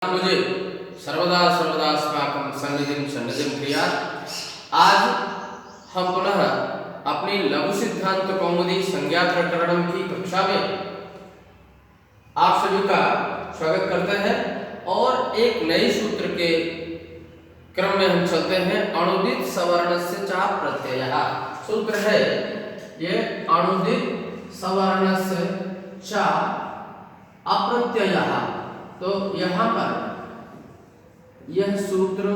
मुझे सर्वदा सर्वदास्माकं सन्निधिं सन्निधिं क्रियात्। आज हम पुनः अपनी लघु सिद्धांत कौमुदी संज्ञा प्रकरण की कक्षा में आप सभी का स्वागत करते हैं और एक नए सूत्र के क्रम में हम चलते हैं। अणुदित सवर्णस्य च प्रत्ययः सूत्र है ये। अणुदित सवर्णस्य च अप्रत्ययः, तो यहाँ पर यह सूत्र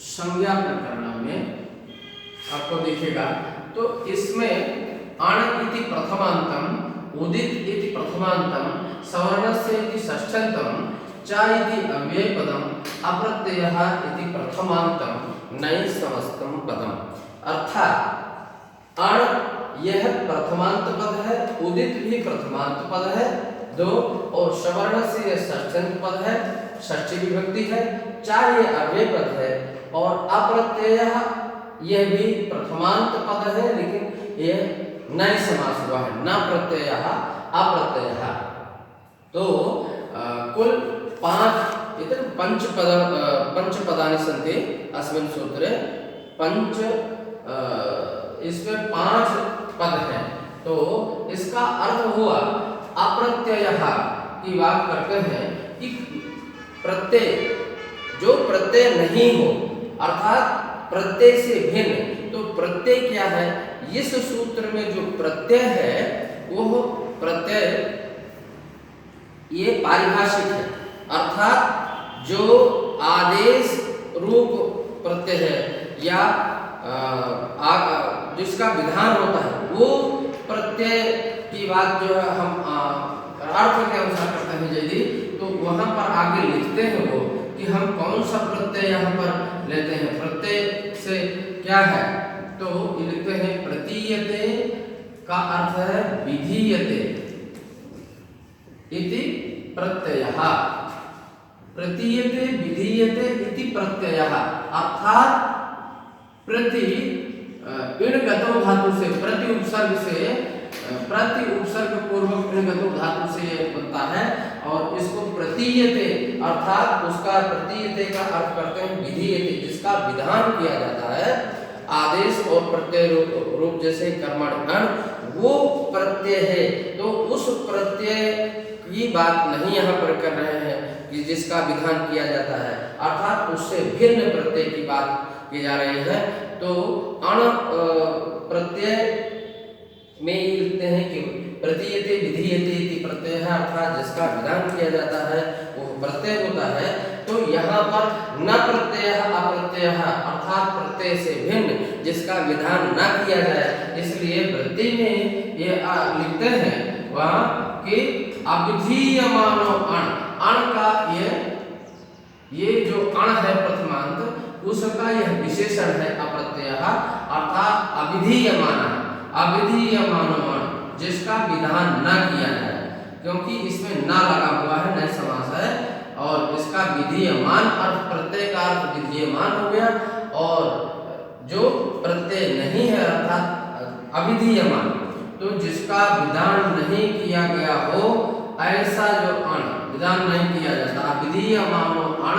संज्ञा प्रकरण में आपको दिखेगा। तो इसमें अण इति प्रथमांतम, उदित इति प्रथमांतम, सवर्णस्य इति षष्ठ्यंतम, च इति अव्ययपदम, अप्रत्ययः इति प्रथमांतम, नई समस्तम पदम। अर्थात अण यह प्रथमांत पद है, उदित भी प्रथमांत पद है दो, और सवर्ण से यह षष्ठ्यंत पद है, षष्ठी विभक्ति है, चार ये अव्यय पद है, और अप्रत्ययः यह भी प्रथमांत पद है लेकिन यह नए समास हुआ है, न प्रत्ययः अप्रत्ययः। तो कुल पंचपदानि सन्ति अस्मिन् सूत्रे। इसमें 5 पद हैं। तो इसका अर्थ हुआ अप्रत्ययः की बात करते हैं कि प्रत्यय, जो प्रत्यय नहीं हो अर्थात प्रत्यय से भिन्न। तो प्रत्यय क्या है? इस सूत्र में जो प्रत्यय है वो प्रत्यय ये पारिभाषिक है, अर्थात जो आदेश रूप प्रत्यय है या जिसका विधान होता है वो प्रत्यय की बात जो है हम अर्थ के अनुसार करते हैं। यदि तो वहां पर आगे लिखते हैं वो कि हम कौन सा प्रत्यय यहाँ पर लेते हैं। प्रत्यय से क्या है तो लिखते हैं प्रतीयते का अर्थ है विधीयते इति प्रत्ययः। प्रतीयते विधीयते इति प्रत्ययः अर्थात प्रति इणगतो धातु से, प्रति उपसर्ग से, प्रति उपसर्ग पूर्वक इणगतो धातु से ये बनता है। और इसको प्रतीयते अर्थात उसका प्रतीयते का अर्थ करते हैं विधीयते, जिसका विधान किया जाता है। आदेश और प्रत्यय रूप जैसे कर्मण वो प्रत्यय है। तो उस प्रत्यय की बात नहीं यहाँ पर कर रहे हैं कि जिसका विधान किया जाता है, अर्थात उससे भिन्न प्रत्यय की बात की जा रही है। तो अण प्रत्यय में लिखते हैं कि प्रतीयते विधीयते इति प्रत्ययः, अर्थात जिसका विधान किया जाता है वो प्रत्यय होता है। तो यहाँ पर न प्रत्ययः अप्रत्ययः अर्थात प्रत्यय से भिन्न जिसका विधान न किया जाए, इसलिए वृत्ति में ये लिखते हैं वहाँ कि अविधीयमानो अण। अण का ये जो अण है प्रथमांत उसका यह विशेषण है अप्रत्ययः, अर्थात अविधीयमान, अविधीयमानो अण जिसका विधान न किया जाए, क्योंकि इसमें न लगा हुआ है, नए समास है। और इसका विधीयमान अर्थ प्रत्यय का अर्थ विधीयमान हो गया, और जो प्रत्यय नहीं है अर्थात अविधीयमान, तो जिसका विधान नहीं किया गया हो ऐसा जो अण विधान नहीं किया जाता, अविधीयमानो अण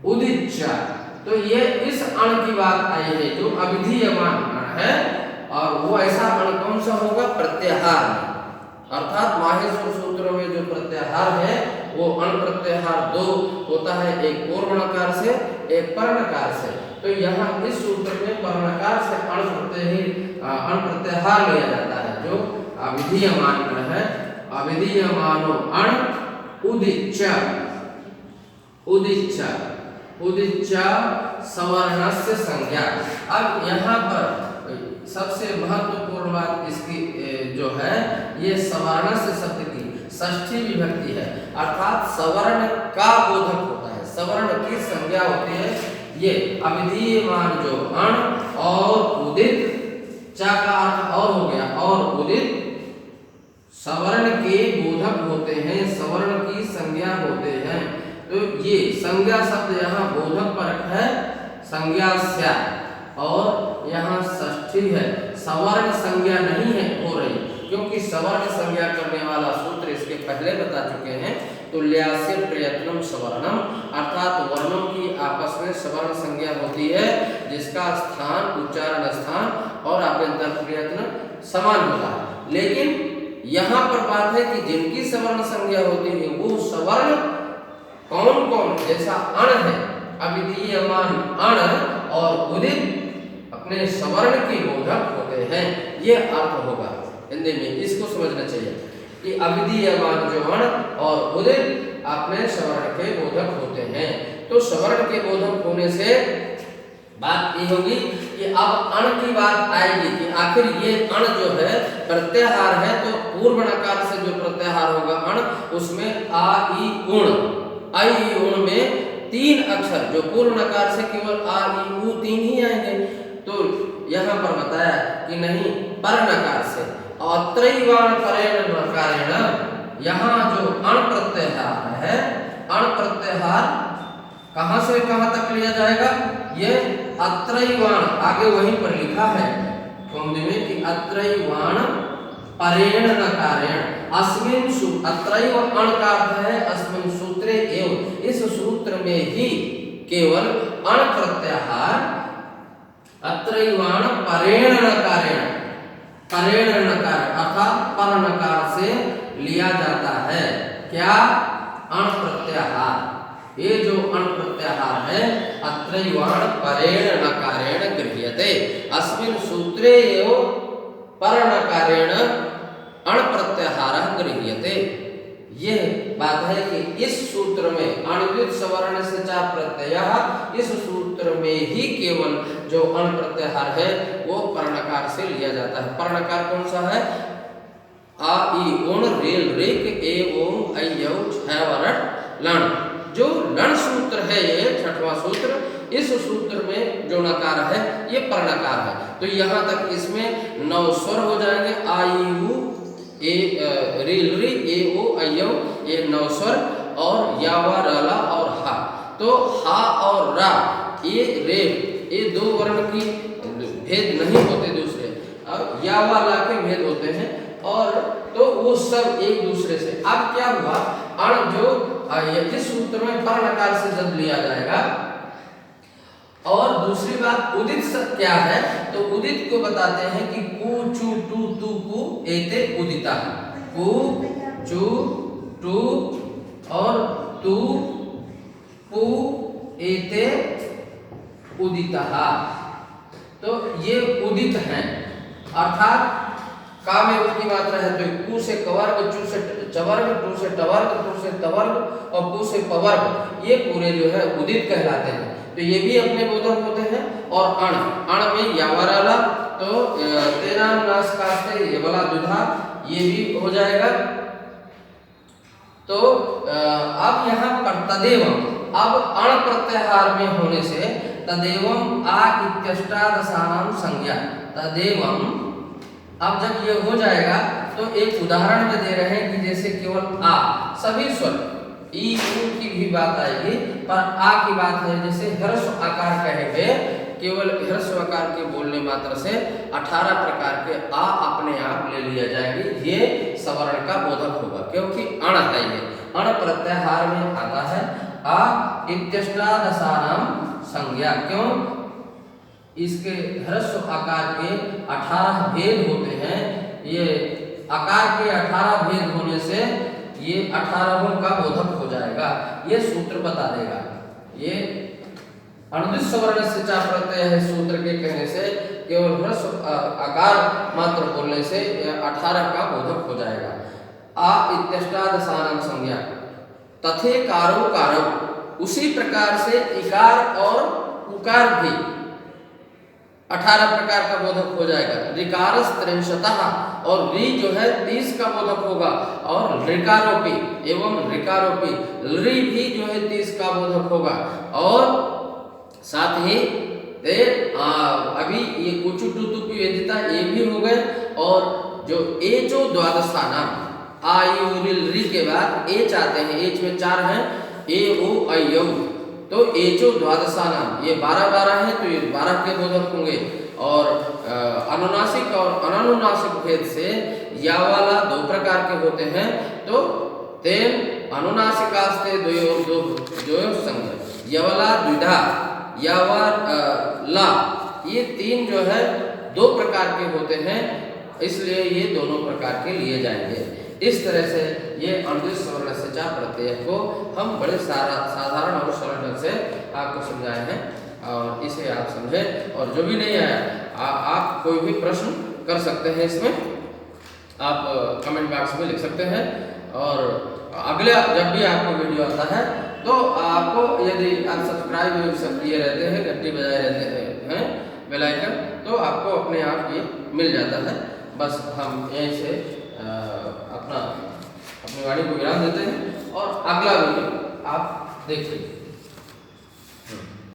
उदिच्च। तो ये इस अण की बात आई है जो अविधीयमान अण है, और वो ऐसा अण कौन सा होगा? प्रत्याहार में, अर्थात माहेश्वर सूत्र में जो प्रत्याहार है वो अण प्रत्याहार 2 होता है, एक पूर्वणकार से एक पर्णकार से। तो यहाँ इस सूत्र में पर्णकार से अण प्रत्याहार लिया जाता है जो अविधीयमान है। अविधीयमानो अण उदिच्च, उदिच्च, उदिच्च सवर्णस्य संज्ञा। अब यहाँ पर सबसे महत्वपूर्ण बात इसकी जो है ये सवर्णस्य शब्द की षष्ठी विभक्ति है, अर्थात सवर्ण का बोधक होता है, सवर्ण की संज्ञा होती है। ये अविधीयमान जो अण और उदित, चा का अर्थ और हो गया, और उदित सवर्ण के बोधक होते हैं, सवर्ण की संज्ञा होते हैं। तो ये संज्ञा शब्द यहाँ बोधक परक है, संज्ञा स्या, और यहाँ षष्ठी है, सवर्ण संज्ञा नहीं है हो रही, क्योंकि सवर्ण संज्ञा करने वाला सूत्र इसके पहले बता चुके हैं तुल्यास्य प्रयत्नम सवर्णम, अर्थात वर्णों की आपस में सवर्ण संज्ञा होती है जिसका स्थान, उच्चारण स्थान और आभ्यंतर प्रयत्न समान होता है। लेकिन यहाँ पर बात है कि जिनकी सवर्ण संज्ञा होती है वो सवर्ण कौन कौन, जैसा अण है, अविधीयमान अण और उदित अपने सवर्ण के बोधक होते हैं, ये अर्थ होगा हिंदी में। इसको समझना चाहिए कि अविधीयमान जो अण और उदित अपने सवर्ण के बोधक होते हैं। तो सवर्ण के बोधक होने से बात ये होगी कि अब अण की बात आएगी कि आखिर ये अण जो है प्रत्याहार है, तो पूर्व नकार से जो प्रत्याहार होगा अण, उसमें आ ई उण, आई ई उण में 3 अक्षर, जो पूर्व नकार से केवल आ ई उ 3 ही आएंगे। तो यहाँ पर बताया कि नहीं, पर नकार से अत्रैवाण परेण नकारेण, यहाँ जो अण प्रत्याहार है, अण प्रत्याहार कहां से कहां तक लिया जाएगा, ये अत्रैवाण, आगे वहीं पर लिखा है कौमुदी में कि अत्रैवाण परेण नकारेण, अस्मिन् सूत्र, अत्रैव अण का अर्थ है अस्मिन् सूत्रे एव, इस सूत्र में ही केवल अण प्रत्याहार अत्रैवाण परेण नकारेण, परेण नकार अर्थात पर नकार से लिया जाता है। क्या, अण प्रत्याहार। ये जो अण प्रत्याहार है अत्रैवाण परेण नकारेण गृह्यते, अस्मिन् सूत्रे एव पर नकारेण अण प्रत्याहारः गृह्यते। ये बात है कि इस सूत्र में अणुदित सवर्ण से चा प्रत्ययः, इस सूत्र में ही केवल जो अण प्रत्याहार है वो पर्णकार से लिया जाता है। पर्णकार कौन सा है, आ ई उण रेल रेक ए ओम ऐ औ छ वरट लण, जो लण सूत्र है ये 6वां सूत्र, इस सूत्र में जो नकार है ये पर्णकार है। तो यहाँ तक इसमें 9 स्वर हो जाएंगे, आ ई उ ए रील री ए ओ ऐ औ, ये 9 स्वर, और या वा र ला और हा। तो हा और रा, ये रे, ये 2 वर्ण की भेद नहीं होते दूसरे, और या वा ला के भेद होते हैं, और तो वो सब एक दूसरे से। अब क्या हुआ, अण जो इस सूत्र में पर नकार से जब लिया जाएगा। और दूसरी बात उदित शब्द क्या है, तो उदित को बताते हैं कि कु चु टू तू कु एते उदिता, कु चु टू और तू कु एते उदिता, तो ये उदित हैं। अर्थात का में उसकी मात्रा है, तो कु से कवर्ग, चु से चवर्ग, टू से टवर्ग, टू से तवर्ग और कु से पवर्ग, ये पूरे जो है उदित कहलाते हैं। तो ये भी अपने बोधक होते हैं। और अण, अण में यावराला, तो तेरा नाश कास्ते ये वाला दुधा, ये भी हो जाएगा। तो अब यहाँ पर तदेवम, अब अण प्रत्याहार में होने से तदेवम आ इत्यष्टादशानां संज्ञा, तदेवम, अब जब ये हो जाएगा तो एक उदाहरण में दे रहे हैं कि जैसे केवल आ, सभी स्वर ई उ की भी बात आएगी, पर आ की बात है। जैसे ह्रस्व आकार कहेंगे, केवल ह्रस्व आकार के बोलने मात्र से 18 प्रकार के आ अपने आप ले लिया जाएंगे, ये सवर्ण का बोधक होगा, क्योंकि अण है, ये अण प्रत्याहार में आता है। आ इत्यष्टादशानां संज्ञा, क्यों, इसके ह्रस्व आकार के 18 भेद होते हैं, ये आकार के 18 भेद होने से ये 18 का बोधक हो जाएगा, ये सूत्र बता देगा। ये अणुदित सवर्ण से चा प्रत्यय है सूत्र के कहने से, केवल ह्रस्व आकार मात्र बोलने से 18 का बोधक हो जाएगा। आ इत्यष्टादशानां संज्ञा तथे कारो कारो, उसी प्रकार से इकार और उकार भी 18 प्रकार का बोधक हो जाएगा। ऋकारस 63, और री जो है 30 का बोधक होगा, और ऋकारोपी एवं ऋकारोपी री भी जो है 30 का बोधक होगा। और साथ ही अभी ये कुछ टुतुपी वेदिता ये भी हो गए। और जो ए जो द्वादशाना, आ ई उ री के बाद एच आते हैं, एच में 4 हैं, ए ओ ऐ औ, तो एचो द्वादशाना, ये 12 है, तो ये 12 के बोधक होंगे। और अनुनासिक और अनानुनासिक भेद से या वाला 2 प्रकार के होते हैं, तो तेन अनुनासिकास्ते द्वयोः संग, यवला द्विधा, यावर ला, ये तीन जो है दो प्रकार के होते हैं, इसलिए ये दोनों प्रकार के लिए जाएंगे। इस तरह से ये अनुदिश सवर्ण से चा प्रत्यय को हम बड़े साधारण और सरल ढंग से आपको समझाए हैं, और इसे आप समझें। और जो भी नहीं आया आप कोई भी प्रश्न कर सकते हैं, इसमें आप कमेंट बॉक्स में लिख सकते हैं। और अगले जब भी आपको वीडियो आता है तो आपको, यदि आप सब्सक्राइब सब किए रहते हैं, घंटी बजाए रहते हैं बेल आइकन, तो आपको अपने आप ये मिल जाता है। बस हम यहीं से अपनी वाणी को विराम देते हैं और अगला वीडियो आप देखिए।